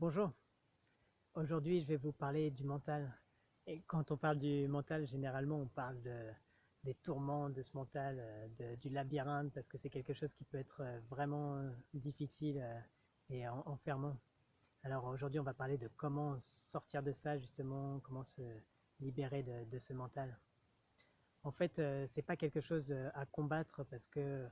Bonjour, aujourd'hui je vais vous parler du mental. Et quand on parle du mental, généralement on parle des tourments de ce mental, du labyrinthe, parce que c'est quelque chose qui peut être vraiment difficile et enfermant. Alors aujourd'hui on va parler de comment sortir de ça justement, comment se libérer de ce mental. En fait, c'est pas quelque chose à combattre parce que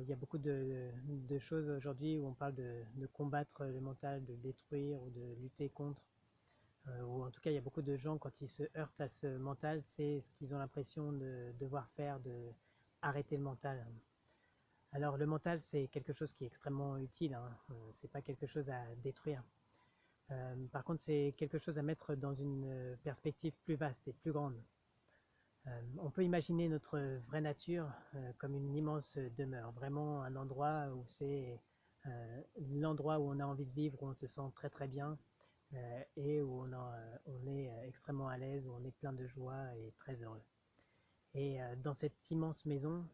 il y a beaucoup de choses aujourd'hui où on parle de combattre le mental, de le détruire ou de lutter contre. Ou en tout cas, il y a beaucoup de gens, quand ils se heurtent à ce mental, c'est ce qu'ils ont l'impression de devoir faire, de arrêter le mental. Alors le mental, c'est quelque chose qui est extrêmement utile, hein. C'est pas quelque chose à détruire. Par contre, c'est quelque chose à mettre dans une perspective plus vaste et plus grande. On peut imaginer notre vraie nature comme une immense demeure, vraiment un endroit où c'est l'endroit où on a envie de vivre, où on se sent très très bien et où on est extrêmement à l'aise, où on est plein de joie et très heureux. Et dans cette immense maison,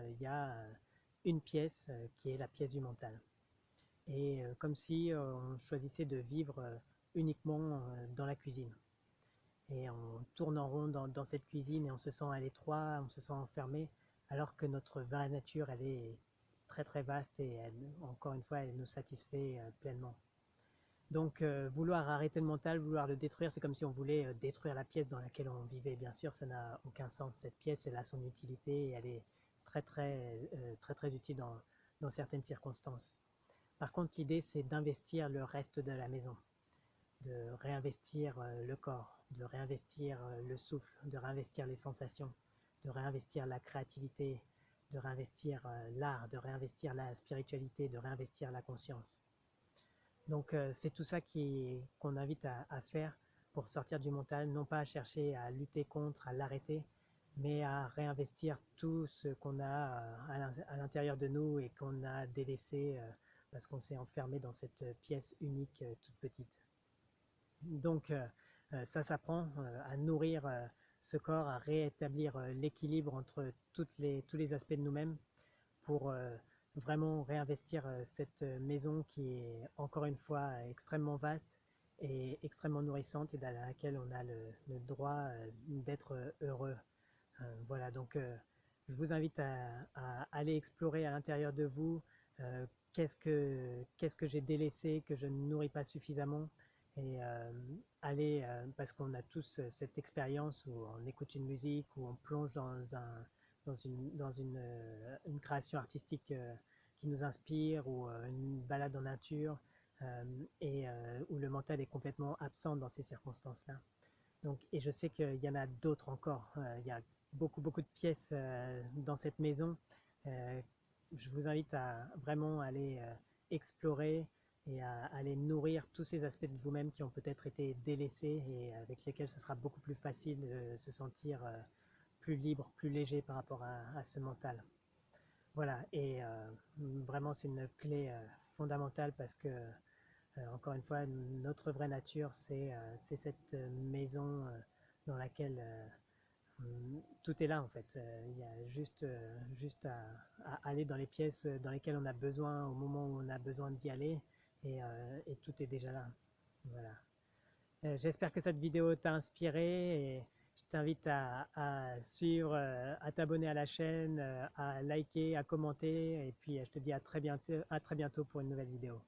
il y a une pièce qui est la pièce du mental. Et comme si on choisissait de vivre uniquement dans la cuisine. Et on tourne en rond dans cette cuisine et on se sent à l'étroit, on se sent enfermé, alors que notre vraie nature, elle est très très vaste et elle, encore une fois, elle nous satisfait pleinement. Donc vouloir arrêter le mental, vouloir le détruire, c'est comme si on voulait détruire la pièce dans laquelle on vivait. Bien sûr, ça n'a aucun sens. Cette pièce, elle a son utilité et elle est très utile dans certaines circonstances. Par contre, l'idée, c'est d'investir le reste de la maison, de réinvestir le corps, de réinvestir le souffle, de réinvestir les sensations, de réinvestir la créativité, de réinvestir l'art, de réinvestir la spiritualité, de réinvestir la conscience. Donc c'est tout ça qu'on invite à faire pour sortir du mental, non pas à chercher à lutter contre, à l'arrêter, mais à réinvestir tout ce qu'on a à l'intérieur de nous et qu'on a délaissé parce qu'on s'est enfermé dans cette pièce unique toute petite. Donc ça s'apprend à nourrir ce corps, à réétablir l'équilibre entre tous les aspects de nous-mêmes pour vraiment réinvestir cette maison qui est encore une fois extrêmement vaste et extrêmement nourrissante et dans laquelle on a le droit d'être heureux. Voilà, donc je vous invite à aller explorer à l'intérieur de vous qu'est-ce que j'ai délaissé, que je ne nourris pas suffisamment et aller, parce qu'on a tous cette expérience où on écoute une musique, où on plonge une création artistique qui nous inspire ou une balade en nature et où le mental est complètement absent dans ces circonstances-là. Donc, et je sais qu'il y en a d'autres encore. Il y a beaucoup de pièces dans cette maison. Euh, je vous invite à vraiment aller explorer et à aller nourrir tous ces aspects de vous-même qui ont peut-être été délaissés et avec lesquels ce sera beaucoup plus facile de se sentir plus libre, plus léger par rapport à ce mental. Voilà, et vraiment c'est une clé fondamentale parce que, encore une fois, notre vraie nature, c'est cette maison dans laquelle tout est là en fait. Il y a juste à aller dans les pièces dans lesquelles on a besoin au moment où on a besoin d'y aller et tout est déjà là. Voilà. J'espère que cette vidéo t'a inspiré et je t'invite à suivre, à t'abonner à la chaîne, à liker, à commenter et puis je te dis à très bientôt pour une nouvelle vidéo.